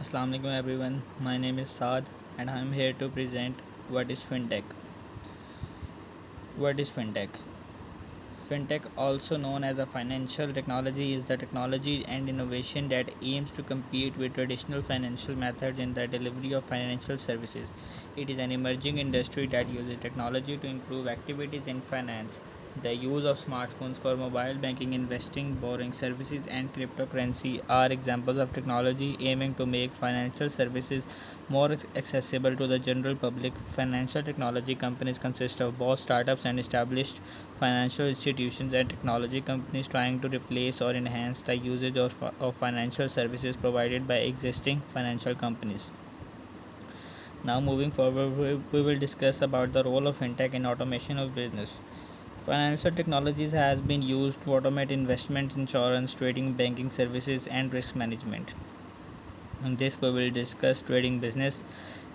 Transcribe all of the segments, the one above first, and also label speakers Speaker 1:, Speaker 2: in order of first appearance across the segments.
Speaker 1: Assalamu alaikum everyone. My name is Saad and I am here to present what is fintech. What is fintech? Fintech, also known as a financial technology, is the technology and innovation that aims to compete with traditional financial methods in the delivery of financial services. It is an emerging industry that uses technology to improve activities in finance. The use of smartphones for mobile banking, investing, borrowing services, and cryptocurrency are examples of technology aiming to make financial services more accessible to the general public. Financial technology companies consist of both startups and established financial institutions and technology companies trying to replace or enhance the usage of financial services provided by existing financial companies. Now, moving forward, we will discuss about the role of fintech in automation of business. Financial technologies has been used to automate investment, insurance, trading, banking services, and risk management. In this, we will discuss trading business.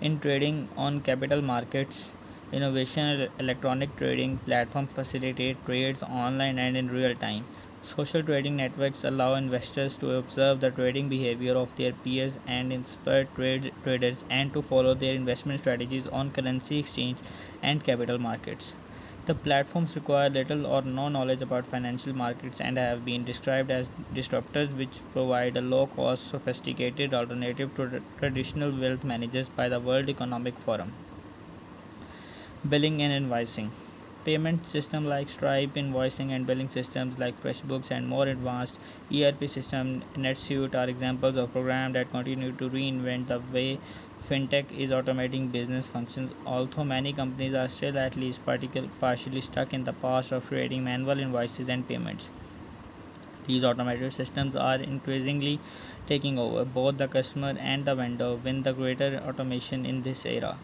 Speaker 1: In trading on capital markets, innovation electronic trading platforms facilitate trades online and in real time. Social trading networks allow investors to observe the trading behavior of their peers and inspire traders and to follow their investment strategies on currency exchange and capital markets. The platforms require little or no knowledge about financial markets and have been described as disruptors which provide a low cost, sophisticated alternative to traditional wealth managers by the World Economic Forum. Billing and invoicing. Payment systems like Stripe, invoicing and billing systems like FreshBooks, and more advanced ERP system NetSuite are examples of programs that continue to reinvent the way fintech is automating business functions. Although many companies are still at least partially stuck in the past of creating manual invoices and payments, these automated systems are increasingly taking over. Both the customer and the vendor win the greater automation in this era.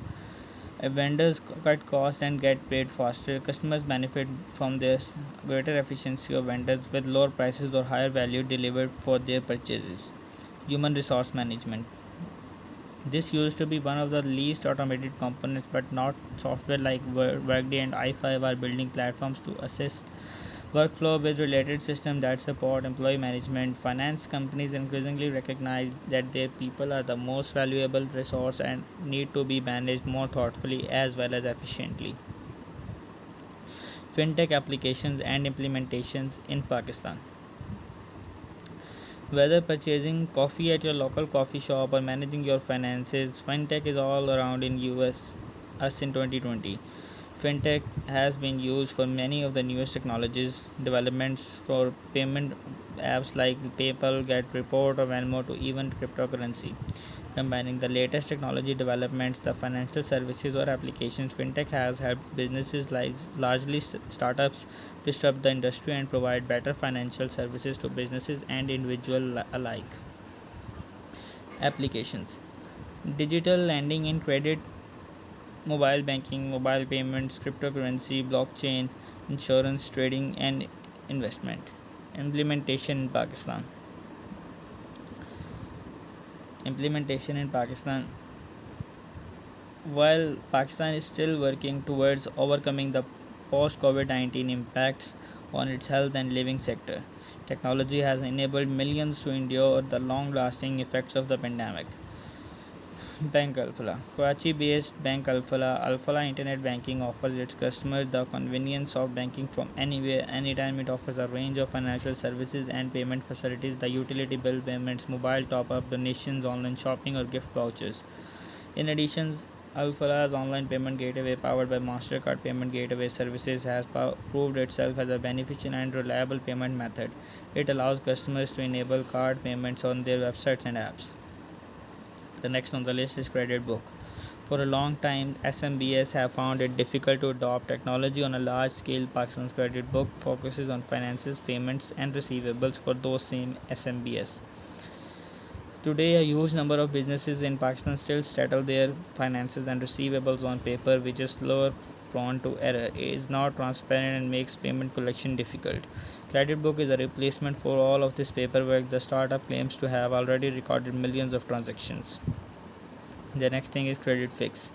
Speaker 1: If vendors cut costs and get paid faster, customers benefit from this greater efficiency of vendors with lower prices or higher value delivered for their purchases. Human resource management. This used to be one of the least automated components, but not software like Workday and i5 are building platforms to assist workflow with related systems that support employee management. Finance companies increasingly recognize that their people are the most valuable resource and need to be managed more thoughtfully as well as efficiently. Fintech applications and implementations in Pakistan. Whether purchasing coffee at your local coffee shop or managing your finances, fintech is all around in us in 2020. Fintech has been used for many of the newest technologies developments for payment apps like PayPal, Get Report, or Venmo to even cryptocurrency. Combining the latest technology developments, the financial services or applications, fintech has helped businesses like largely startups disrupt the industry and provide better financial services to businesses and individuals alike. Applications: digital lending and credit, mobile banking, mobile payments, cryptocurrency, blockchain, insurance, trading, and investment. Implementation in Pakistan. Implementation in Pakistan. While Pakistan is still working towards overcoming the post COVID 19 impacts on its health and living sector, technology has enabled millions to endure the long lasting effects of the pandemic. Bank Alphala. Karachi based Bank Alphala Internet Banking offers its customers the convenience of banking from anywhere, anytime. It offers a range of financial services and payment facilities, the utility bill payments, mobile top up, donations, online shopping, or gift vouchers. In addition, Alphala's online payment gateway, powered by MasterCard Payment Gateway Services, has proved itself as a beneficial and reliable payment method. It allows customers to enable card payments on their websites and apps. The next on the list is Credit Book. For a long time, SMBS have found it difficult to adopt technology on a large scale. Pakistan's Credit Book focuses on finances, payments, and receivables for those same SMBS. Today, a huge number of businesses in Pakistan still settle their finances and receivables on paper, which is slower, prone to error, is not transparent, and makes payment collection difficult. Credit Book is a replacement for all of this paperwork. The startup claims to have already recorded millions of transactions. The next thing is Credit Fix.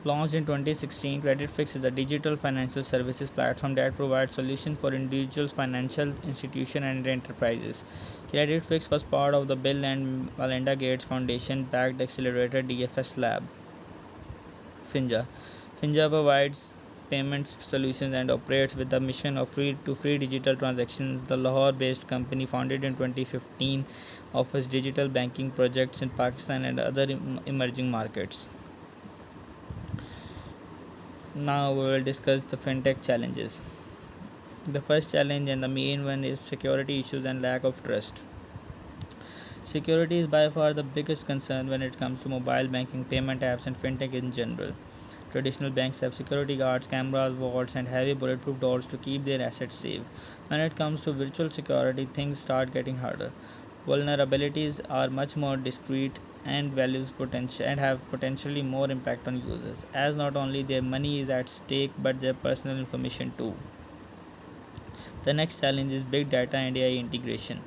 Speaker 1: Launched in 2016, CreditFix is a digital financial services platform that provides solutions for individuals, financial institutions, and enterprises. CreditFix was part of the Bill and Melinda Gates Foundation backed accelerator DFS Lab. Finja. Finja provides payment solutions and operates with the mission of free digital transactions. The Lahore-based company, founded in 2015, offers digital banking projects in Pakistan and other emerging markets. Now we will discuss the fintech challenges. The first challenge and the main one is security issues and lack of trust. Security is by far the biggest concern when it comes to mobile banking, payment apps, and fintech in general. Traditional banks have security guards, cameras, vaults, and heavy bulletproof doors to keep their assets safe. When it comes to virtual security, things start getting harder. Vulnerabilities are much more discreet and values potential and have potentially more impact on users, as not only their money is at stake but their personal information too. The next challenge is big data and AI integration.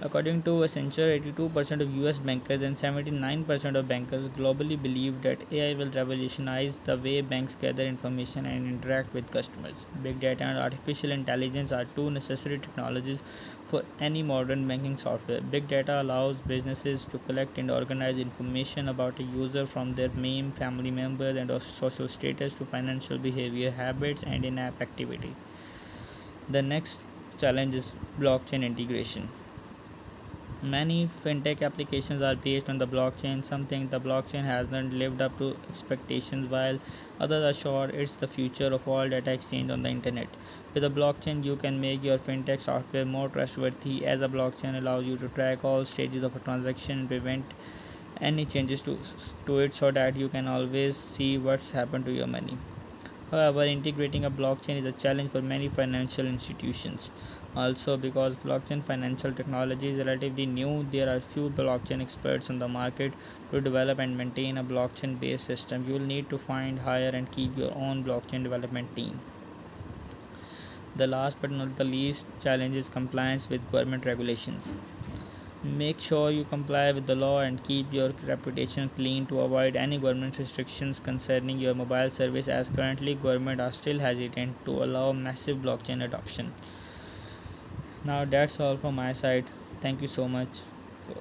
Speaker 1: According to Accenture, 82% of US bankers and 79% of bankers globally believe that AI will revolutionize the way banks gather information and interact with customers. Big data and artificial intelligence are two necessary technologies for any modern banking software. Big data allows businesses to collect and organize information about a user from their name, family members, and social status to financial behavior, habits, and in app activity. The next challenge is blockchain integration. Many fintech applications are based on the blockchain. Some think the blockchain has not lived up to expectations, while others are sure it's the future of all data exchange on the internet. With a blockchain, you can make your fintech software more trustworthy, as a blockchain allows you to track all stages of a transaction and prevent any changes to it so that you can always see what's happened to your money. However, integrating a blockchain is a challenge for many financial institutions. Also, because blockchain financial technology is relatively new, there are few blockchain experts on the market. To develop and maintain a blockchain based system, you will need to find, hire, and keep your own blockchain development team. The last but not the least challenge is compliance with government regulations. Make sure you comply with the law and keep your reputation clean to avoid any government restrictions concerning your mobile service, as currently government are still hesitant to allow massive blockchain adoption. Now that's all from my side. Thank you so much for